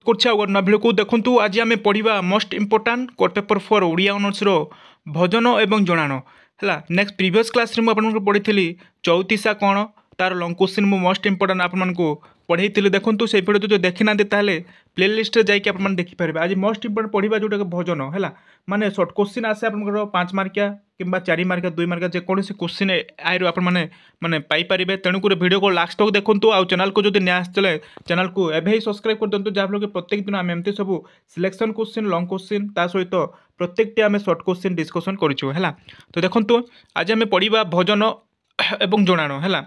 করছি আর না ভিডিও দেখুন আজ আমি পড়া most important core paper 4 Odia অনর্সর ভজন এবং জনাণ হল নেক্সট প্রিভিয়স ক্লাস আপনার পড়ি চৌতিসা কণ তার লং কোশ্চিন মু মোস্ট ইম্পর্টাট আপনার পড়াই দেখুন সেই ভিডিও যদি দেখি না তাহলে প্লে লিস্টে যাই আপনার দেখিপারে আজ মোস্ট ইম্পর্টাট পড়া যেটা ভজন হল মানে সর্ট কোশ্চিন আসে আপনার 5 মার্কিয়া কিংবা 4 মার্কিয়া 2 মার্কিয়া যেকୌଣସି কোশ্চিন আইরু আপনার মানে পাইপারে তেণুক ভিডিও को लास्ट तक देखूँ आउ चैनल को जो नहीं आसते चैनल को एवं ही सब्सक्राइब कर दिखाँ जहाँफल कि प्रत्येक दिन आम एमती सब सिलेक्शन क्वेश्चन लॉन्ग क्वेश्चन ता सहित प्रत्येक आम सर्ट क्वेश्चन डिस्कसन करूँ है। तो देखो आज आम पढ़ा भजन एवं जनाण है।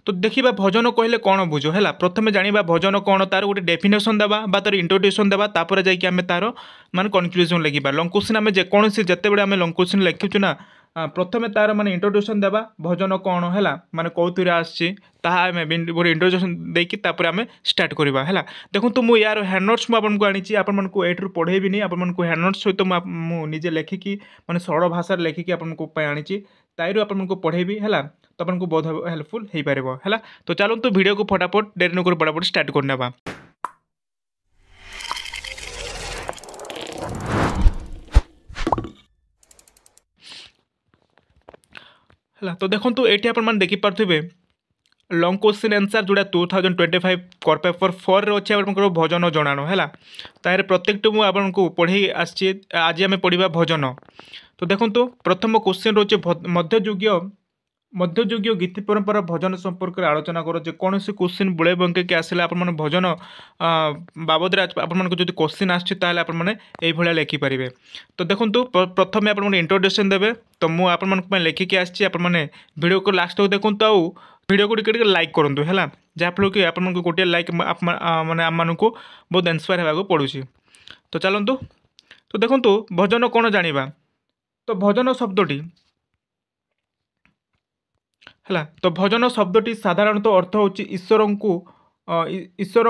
तो देखा भजन कहले कौन बुझ है प्रथम जाना भजन कौन तार गोटे डेफिनेशन देवा तार इंट्रोड्यूशन देवा तापर जाकि आम तार मान कनक्लूजन लिखा लॉन्ग क्वेश्चन आम जेकोसी जिते बड़े आम लॉन्ग क्वेश्चन लिखुचु ना प्रथम तार माने इंट्रोड्यूशन देवा भजन कौन है माने कौन आसी गोटे इंट्रोड्यूशन देकी तापर आम स्टार्ट करवा है। देखो तो मुझे यार हैंड नोट्स मुझे आनी आपको एठू पढ़ेबी आपको हैंड नोट्स सहित मुझे लेखिकी मैंने सरल भाषा लेखिकी आपको आनी ताइरु आपको पढ़ेबी है तो आपको बहुत हेल्पफुल हो पार है। तो चलो तो वीडियो को फटाफट डेरी नक फटाफट स्टार्ट करने है। तो देखो तो ये आप देखिपे लॉन्ग क्वेश्चन आंसर जोड़ा 2025 कोर पेपर 4 अच्छे आपंकर भजन जनाण है तार प्रत्येक मुझे पढ़े आसी आज आम पढ़ा भजन। तो देखो तो प्रथम क्वेश्चन रोचे मध्ययुगीय गीति परंपरा भजन संपर्क में आलोचना करो जेकोसी क्वेश्चन बुले बंके आसले आप भजन बाबद आपको जो क्वेश्चन आसमें लिखिपारे। तो देखो प्रथम आप इंट्रोडक्शन देवे तो मुझे लिखिकी आसने वीडियो को लास्ट तक देखो तो वीडियो को टिके लाइक करूँ है जहाँफल कि आपको गोटे लाइक माने आम को बहुत इन्स्पायर होगा पड़ू। तो चलतु तो देखो भजन कौन जाना तो भजन शब्दटी है। तो भजन शब्दटी साधारणतः अर्थ होची ईश्वर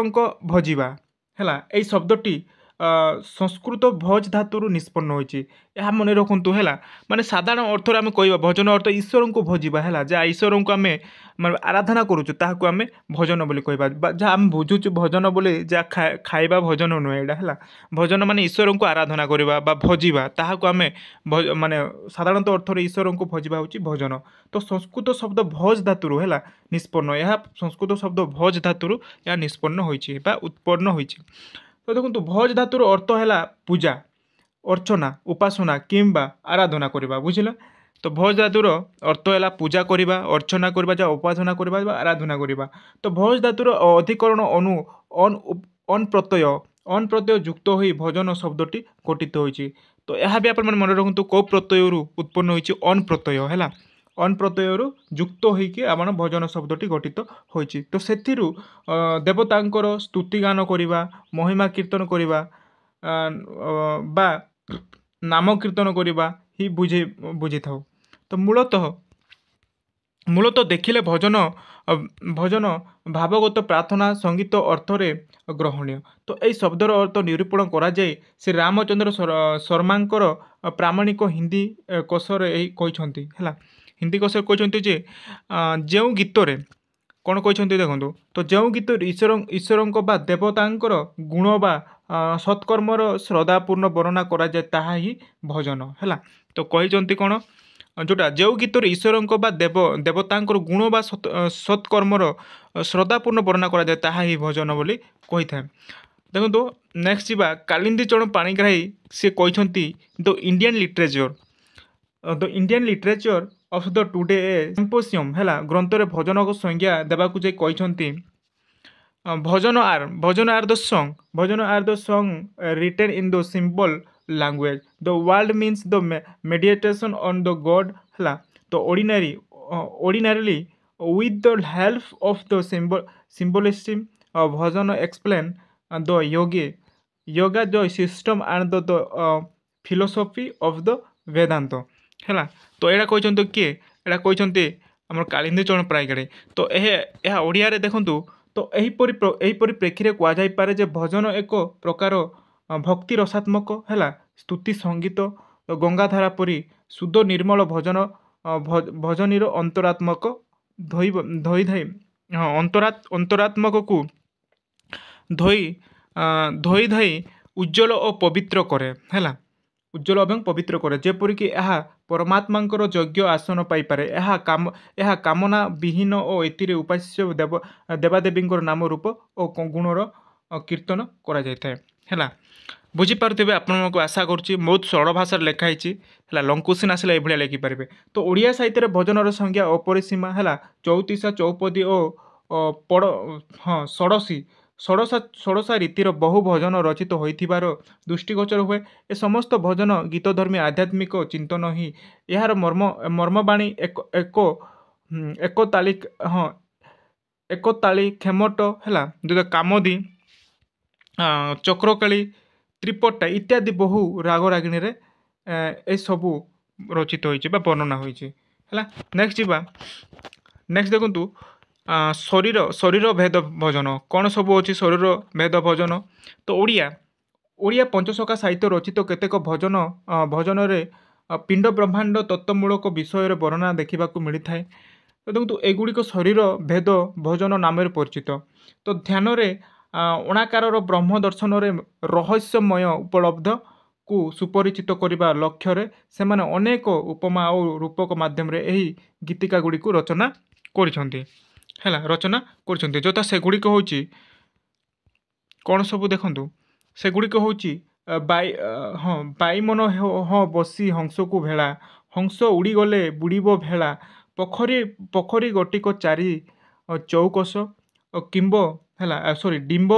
को भजिबा है। यही शब्दटी संस्कृत भज धातु निष्पन्न होती है मन रखु है माने साधारण अर्थ आम कह भजन अर्थ ईश्वर को भजिबा है जहाँ ईश्वर को आम आराधना करुचु ताकू आम भजन बोली कहबा जहाँ आम बुझुचु भजन बोली जहाँ खाइबा भजन नुहे यहाँ है भजन माने ईश्वर को आराधना करवा भजिबा ताकू आम माने साधारणतः अर्थ ईश्वर को भजिबा होची भजन। तो संस्कृत शब्द भज धातु है निष्पन्न यह संस्कृत शब्द भज धातु यह निष्पन्न होती उत्पन्न होती। तो देखो भज धातुर अर्थ है पूजा अर्चना उपासना किंबा आराधना करवा बुझल। तो भज धातुर अर्थ है पूजा करवा अर्चना करवा जहाँ उपासना करवा आराधना करवा। तो भज धातुर अधिकरण अनु अन प्रत्यय युक्त हो भजन शब्दटी गठित होती। तो यह भी आप मन रखु कौ प्रत्यय उत्पन्न होती अन प्रत्यय है अन प्रत्यय युक्त होइके आम भजन शब्दटी गठित होइछि। तो सेथिरु देवतांकर स्तुतिगान करिबा महिमा कीर्तन करिबा बा नाम कीर्तन करिबा ही बुझी थाउ। तो मूलतः देखिले भजन भावगत प्रार्थना संगीत अर्थरे ग्रहणीय। तो यही शब्दर अर्थ निरूपण करा जाए श्री रामचंद्र शर्मांकर प्रामाणिक हिंदी कोशर यही कहते है हिंदी कोशर कहते जे जो गीतरे कौन कहते देखो तो जो गीत ईश्वर बा देवतांकर गुण बा सत्कर्मर श्रद्धापूर्ण वर्णना करा जाए ताहा ही भजन है। तो कहते कौन जोटा जो गीत ईश्वर बा देवतांकर गुण बा सत्कर्मर श्रद्धापूर्ण वर्णना करा जाए ताहा ही भजन बोली कही था। देखो तो नेक्स्ट जीवा कालिंदी चरण पाणिग्राही से कहते the Indian literature of the today symposium है ग्रंथरे भजन को संज्ञा देवाकू जे कहते bhajan are the song written in the simple language the world means the meditation on the God है। तो ordinarily with the help of the symbolism bhajan explain the yoga the system and the philosophy of the Vedanta है। तो यहाँ कहते किए यहाँ कहते आम कालिंदी चरण पाणिग्राही। तो यह ओडिया रे देखु तो यहीपरि प्रेक्षी कहुपे जे भजन एक प्रकार भक्ति रसात्मक है स्तुति संगीत गंगाधारा परी शुद्ध निर्मल भजन भजनीर अंतरात्मक धोई अंतरात्मक को धोई ଧୋଇ ଧାଇ ଉଜ୍ଜଳ ଓ ପବିତ୍ର କରେ ହେଲା ଉଜ୍ଜଳ ଏବଂ ପବିତ୍ର କରେ ଯେପରିକି ଏହା ପରମାତ୍ମାଙ୍କର ଯଜ୍ଞ ଆସନ ପାଇପାରେ ଏହା କାମନା ବିହୀନ ଓ ଏଥିରେ ଉପାସ୍ୟ ଦେବାଦେବୀଙ୍କର ନାମ ରୂପ ଓ ଗୁଣର କୀର୍ତ୍ତନ କରାଯାଇଥାଏ ହେଲା ବୁଝିପାରୁଥିବେ ଆପଣଙ୍କୁ ଆଶା କରୁଛି ବହୁତ ସରଳ ଭାଷାରେ ଲେଖା ହେଇଛି ହେଲା ଲଙ୍କୁସିନ୍ ଆସିଲେ ଏଇଭଳିଆ ଲେଖିପାରିବେ ତ ଓଡ଼ିଆ ସାହିତ୍ୟରେ ଭଜନର ସଂଜ୍ଞା ଅପରିସୀମା ହେଲା ଚଉତିଶା ଚୌପଦୀ ଓ ପଡ଼ ହଁ ଷୋଡ଼ଶା ରୀତିର ବହୁ ଭଜନ ରଚିତ ହୋଇଥିବାର ଦୃଷ୍ଟିଗୋଚର ହୁଏ ଏ ସମସ୍ତ ଭଜନ ଗୀତଧର୍ମୀ ଆଧ୍ୟାତ୍ମିକ ଚିନ୍ତନ ହିଁ ଏହାର ମର୍ମବାଣୀ ଏକତାଳି ଖେମଟ ହେଲା ଯେଉଁଟା କାମଦି ଚକ୍ରକାଳୀ ତ୍ରିପଟ୍ଟା ଇତ୍ୟାଦି ବହୁ ରାଗ ରାଗିଣୀରେ ଏସବୁ ରଚିତ ହୋଇଛି ବା ବର୍ଣ୍ଣନା ହୋଇଛି ହେଲା ନେକ୍ସଟ ଯିବା ନେକ୍ସଟ ଦେଖନ୍ତୁ ଶରୀର ଭେଦ ଭଜନ କ'ଣ ସବୁ ଅଛି ଶରୀର ଭେଦ ଭଜନ ତ ଓଡ଼ିଆ ପଞ୍ଚସଖା ସାହିତ୍ୟ ରଚିତ କେତେକ ଭଜନରେ ପିଣ୍ଡ ବ୍ରହ୍ମାଣ୍ଡ ତତ୍ତ୍ୱମୂଳକ ବିଷୟରେ ବର୍ଣ୍ଣନା ଦେଖିବାକୁ ମିଳିଥାଏ ତ ଦେଖନ୍ତୁ ଏଗୁଡ଼ିକ ଶରୀର ଭେଦ ଭଜନ ନାମରେ ପରିଚିତ ତ ଧ୍ୟାନରେ ଅଣାକାରର ବ୍ରହ୍ମ ଦର୍ଶନରେ ରହସ୍ୟମୟ ଉପଲବ୍ଧକୁ ସୁପରିଚିତ କରିବା ଲକ୍ଷ୍ୟରେ ସେମାନେ ଅନେକ ଉପମା ଓ ରୂପକ ମାଧ୍ୟମରେ ଏହି ଗୀତିକା ଗୁଡ଼ିକୁ ରଚନା କରିଛନ୍ତି ଯଥା ସେଗୁଡ଼ିକ ହେଉଛି କ'ଣ ସବୁ ଦେଖନ୍ତୁ ସେଗୁଡ଼ିକ ହେଉଛି ବାଇମନ ବସି ହଂସକୁ ଭେଳା ହଂସ ଉଡ଼ିଗଲେ ବୁଡ଼ିବ ଭେଳା ପୋଖରୀ ଗୋଟିକ ଚାରି ଚଉକସ ଡିମ୍ବ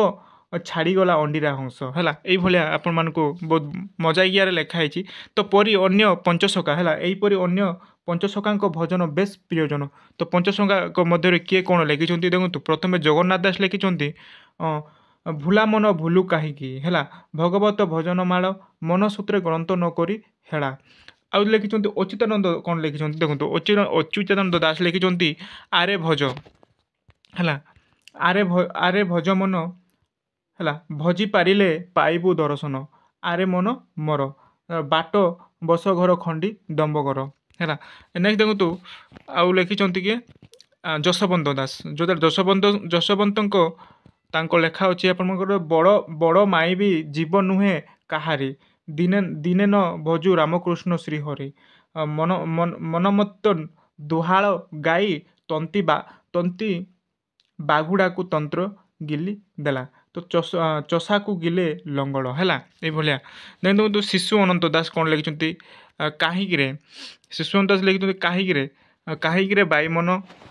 ଛାଡ଼ିଗଲା ଅଣ୍ଡିରା ହଂସ ହେଲା ଏଇଭଳିଆ ଆପଣମାନଙ୍କୁ ବହୁତ ମଜାଇଆରେ ଲେଖା ହେଇଛି ତ ପରି ଅନ୍ୟ ପଞ୍ଚସଖା ହେଲା ଏହିପରି ଅନ୍ୟ ପଞ୍ଚସଖାଙ୍କ ଭଜନ ବେଶ ପ୍ରିୟଜନ ତ ପଞ୍ଚସଖାଙ୍କ ମଧ୍ୟରେ କିଏ କ'ଣ ଲେଖିଛନ୍ତି ଦେଖନ୍ତୁ ପ୍ରଥମେ ଜଗନ୍ନାଥ ଦାସ ଲେଖିଛନ୍ତି ଭୁଲା ମନ ଭୁଲୁ କାହିଁକି ହେଲା ଭଗବତ ଭଜନମାଳ ମନସୂତ୍ରେ ଗ୍ରନ୍ଥ ନ କରି ହେଳା ଆଉ ଲେଖିଛନ୍ତି ଅଚ୍ୟୁତାନନ୍ଦ କ'ଣ ଲେଖିଛନ୍ତି ଦେଖନ୍ତୁ ଅଚ୍ୟୁତାନନ୍ଦ ଦାସ ଲେଖିଛନ୍ତି ଆରେ ଭଜ ହେଲା ଆରେ ଭଜ ମନ ହେଲା ଭଜି ପାରିଲେ ପାଇବୁ ଦର୍ଶନ ଆରେ ମନ ମୋର ବାଟ ବସ ଘର ଖଣ୍ଡି ଦମ୍ବଗର ହେଲା ନେକ୍ସଟ ଦେଖନ୍ତୁ ଆଉ ଲେଖିଛନ୍ତି କିଏ ଯଶୋବନ୍ତ ଦାସ ଯେଉଁଟା ଯଶୋବନ୍ତଙ୍କ ତାଙ୍କ ଲେଖା ଅଛି ଆପଣଙ୍କର ବଡ଼ ମାଇ ବି ଜୀବ ନୁହେଁ କାହାରି ଦିନେ ନ ଭଜୁ ରାମକୃଷ୍ଣ ଶ୍ରୀହରି ମନମତ୍ତ ଦୁହାଳ ଗାଇ ତନ୍ତି ବାଘୁଡ଼ାକୁ ତନ୍ତ୍ର ଗିଲି ଦେଲା ତ ଚଷାକୁ ଗିଲେ ଲଙ୍ଗଳ ହେଲା ଏଇଭଳିଆ ଦେଖନ୍ତୁ ଶିଶୁ ଅନନ୍ତ ଦାସ କ'ଣ ଲେଖିଛନ୍ତି କାହିଁକିରେ ଶିଶୁ ଅନନ୍ତ ଦାସ ଲେଖିଛନ୍ତି କାହିଁକିରେ ବାଇମନ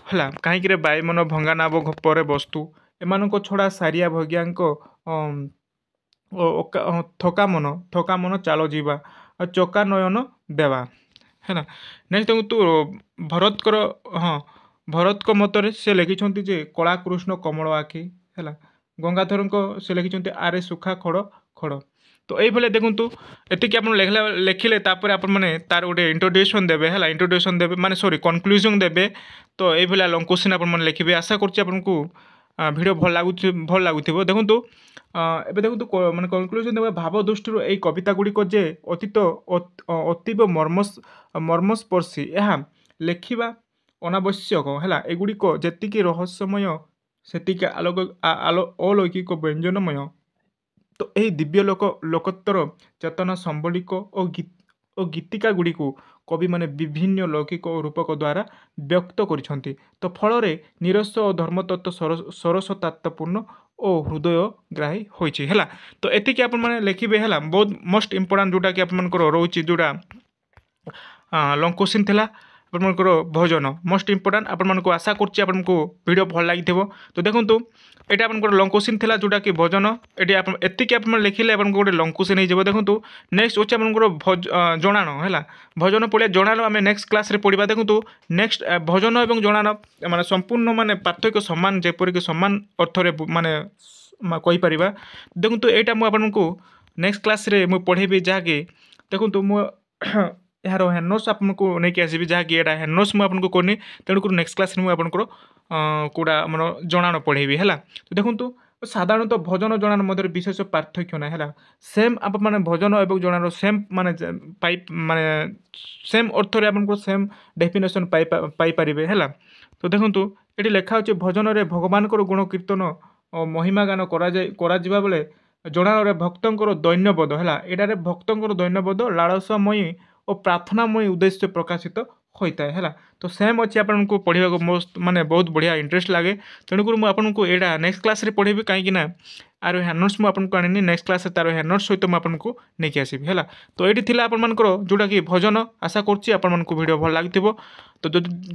ହେଲା କାହିଁକିରେ ବାଇମନ ଭଙ୍ଗା ନାବ ପରେ ବସ୍ତୁ ଏମାନଙ୍କ ଛଡ଼ା ସାରିଆ ଭଗିଆଙ୍କ ଥକା ମନ ଚାଲ ଯିବା ଚକା ନୟନ ଦେବା ହେଲା ନେକ୍ସଟ ଦେଖନ୍ତୁ ଭରତଙ୍କ ମତରେ ସେ ଲେଖିଛନ୍ତି ଯେ କଳାକୃଷ୍ଣ କମଳ ଆଖି ହେଲା ଗଙ୍ଗାଧରଙ୍କ ସେ ଲେଖିଛନ୍ତି ଆରେ ସୁଖା ଖଡ଼ ତ ଏଇଭଳିଆ ଦେଖନ୍ତୁ ଏତିକି ଆପଣ ଲେଖିଲେ ତାପରେ ଆପଣମାନେ ତାର ଗୋଟେ ଇଣ୍ଟ୍ରୋଡ୍ୟୁସନ୍ ଦେବେ ହେଲା ମାନେ କନକ୍ଲୁଜନ୍ ଦେବେ ତ ଏଇଭଳିଆ ଲଙ୍ଗ କୋଶ୍ଚିନ୍ ଆପଣମାନେ ଲେଖିବେ ଆଶା କରୁଛି ଆପଣଙ୍କୁ ଭିଡ଼ିଓ ଭଲ ଲାଗୁଥିବ ଦେଖନ୍ତୁ ଏବେ ଦେଖନ୍ତୁ ମାନେ କନକ୍ଲୁଜନ୍ ଦେବା ଭାବ ଦୃଷ୍ଟିରୁ ଏଇ କବିତା ଗୁଡ଼ିକ ଯେ ଅତୀବ ମର୍ମସ୍ପର୍ଶୀ ଏହା ଲେଖିବା ଅନାବଶ୍ୟକ ହେଲା ଏଗୁଡ଼ିକ ଯେତିକି ରହସ୍ୟମୟ ସେତିକି ଅଲୌକିକ ବ୍ୟଞ୍ଜନମୟ ତ ଏହି ଦିବ୍ୟ ଲୋକତ୍ୱର ଚେତନା ସମ୍ବଳିକ ଓ ଗୀତିକା ଗୁଡ଼ିକୁ କବିମାନେ ବିଭିନ୍ନ ଲୌକିକ ଓ ରୂପକ ଦ୍ୱାରା ବ୍ୟକ୍ତ କରିଛନ୍ତି ତ ଫଳରେ ନିରସ ଓ ଧର୍ମତତ୍ତ୍ୱ ସରସତାତ୍ତ୍ୱପୂର୍ଣ୍ଣ ଓ ହୃଦୟଗ୍ରାହୀ ହୋଇଛି ହେଲା ତ ଏତିକି ଆପଣମାନେ ଲେଖିବେ ହେଲା ବହୁତ ମୋଷ୍ଟ ଇମ୍ପୋର୍ଟାଣ୍ଟ ଯେଉଁଟାକି ଆପଣମାନଙ୍କର ରହୁଛି ଯେଉଁଟା ଲଙ୍ଗ କୋଶ୍ଚିନ୍ ଥିଲା ଆପଣମାନଙ୍କର ଭଜନ ମୋଷ୍ଟ ଇମ୍ପୋର୍ଟାଣ୍ଟ ଆପଣମାନଙ୍କୁ ଆଶା କରୁଛି ଆପଣଙ୍କୁ ଭିଡ଼ିଓ ଭଲ ଲାଗିଥିବ ତ ଦେଖନ୍ତୁ ଏଇଟା ଆପଣଙ୍କର ଲଙ୍ଗ କୋଶ୍ଚିନ୍ ଥିଲା ଯେଉଁଟାକି ଭଜନ ଏଠି ଏତିକି ଆପଣମାନେ ଲେଖିଲେ ଆପଣଙ୍କୁ ଗୋଟେ ଲଙ୍ଗ କୋଶ୍ଚିନ୍ ହେଇଯିବ ଦେଖନ୍ତୁ ନେକ୍ସଟ ହେଉଛି ଆପଣଙ୍କର ଜଣାଣ ହେଲା ଭଜନ ପଢ଼ିବା ଜଣାଣ ଆମେ ନେକ୍ସଟ କ୍ଲାସ୍ରେ ପଢ଼ିବା ଦେଖନ୍ତୁ ନେକ୍ସଟ ଭଜନ ଏବଂ ଜଣାଣ ମାନେ ସମ୍ପୂର୍ଣ୍ଣ ମାନେ ପାର୍ଥକ୍ୟ ସମାନ ଯେପରିକି ସମାନ ଅର୍ଥରେ ମାନେ କହିପାରିବା ଦେଖନ୍ତୁ ଏଇଟା ମୁଁ ଆପଣଙ୍କୁ ନେକ୍ସଟ କ୍ଲାସ୍ରେ ମୁଁ ପଢ଼େଇବି ଯାହାକି ଦେଖନ୍ତୁ ମୁଁ ଏହାର ହ୍ୟାଣ୍ଡନୋଟ୍ସ ଆପଣଙ୍କୁ ନେଇକି ଆସିବି ଯାହାକି ଏଇଟା ହ୍ୟାଣ୍ଡନୋଟ୍ସ ମୁଁ ଆପଣଙ୍କୁ କରିନି ତେଣୁକରି ନେକ୍ସଟ କ୍ଲାସ୍ରେ ମୁଁ ଆପଣଙ୍କର କେଉଁଟା ଆମର ଜଣାଣ ପଢ଼େଇବି ହେଲା ତ ଦେଖନ୍ତୁ ସାଧାରଣତଃ ଭଜନ ଜଣାଣ ମଧ୍ୟରେ ବିଶେଷ ପାର୍ଥକ୍ୟ ନାହିଁ ହେଲା ସେମ୍ ଆପଣମାନେ ଭଜନ ଏବଂ ଜଣାଣ ସେମ୍ ମାନେ ସେମ୍ ଅର୍ଥରେ ଆପଣଙ୍କର ସେମ୍ ଡେଫିନେସନ୍ ପାଇପାରିବେ ହେଲା ତ ଦେଖନ୍ତୁ ଏଠି ଲେଖା ହେଉଛି ଭଜନରେ ଭଗବାନଙ୍କର ଗୁଣ କୀର୍ତ୍ତନ ଓ ମହିମା ଗାନ କରାଯିବା ବେଳେ ଜଣାଣରେ ଭକ୍ତଙ୍କର ଦୈନ୍ୟବୋଧ ହେଲା ଏଠାରେ ଭକ୍ତଙ୍କର ଦୈନ୍ୟବୋଧ ଲାଳସାମୟୀ ଓ ପ୍ରାର୍ଥନାମୟୀ ଉଦ୍ଦେଶ୍ୟ ପ୍ରକାଶିତ ହୋଇଥାଏ ହେଲା। ତ ସେମ୍ ଅଛି ଆପଣଙ୍କୁ ପଢ଼ିବାକୁ ମାନେ ବହୁତ ବଢ଼ିଆ ଇଣ୍ଟରେଷ୍ଟ ଲାଗେ। ତେଣୁକରି ମୁଁ ଆପଣଙ୍କୁ ଏଇଟା ନେକ୍ସଟ କ୍ଲାସ୍ରେ ପଢ଼େଇବି କାହିଁକିନା ଆର ହ୍ୟାଣ୍ଡ ନୋଟ୍ସ ମୁଁ ଆପଣଙ୍କୁ ଆଣିନି ନେକ୍ସଟ କ୍ଲାସ୍ରେ ତାର ହ୍ୟାଣ୍ଡ ନୋଟ୍ସ ସହିତ ମୁଁ ଆପଣଙ୍କୁ ନେଇକି ଆସିବି ହେଲା। ତ ଏଇଠି ଥିଲା ଆପଣମାନଙ୍କର ଯେଉଁଟାକି ଭଜନ ଆଶା କରୁଛି ଆପଣମାନଙ୍କୁ ଭିଡ଼ିଓ ଭଲ ଲାଗିଥିବ। ତ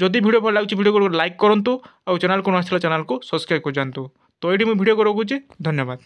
ଯଦି ଭିଡ଼ିଓ ଭଲ ଲାଗୁଛି ଭିଡ଼ିଓକୁ ଲାଇକ୍ କରନ୍ତୁ ଆଉ ଚ୍ୟାନେଲକୁ ନ ଆସିଲେ ଚ୍ୟାନେଲକୁ ସବସ୍କ୍ରାଇବ୍ କରିଯାଆନ୍ତୁ। ତ ଏଇଠି ମୁଁ ଭିଡ଼ିଓକୁ ରଖୁଛି ଧନ୍ୟବାଦ।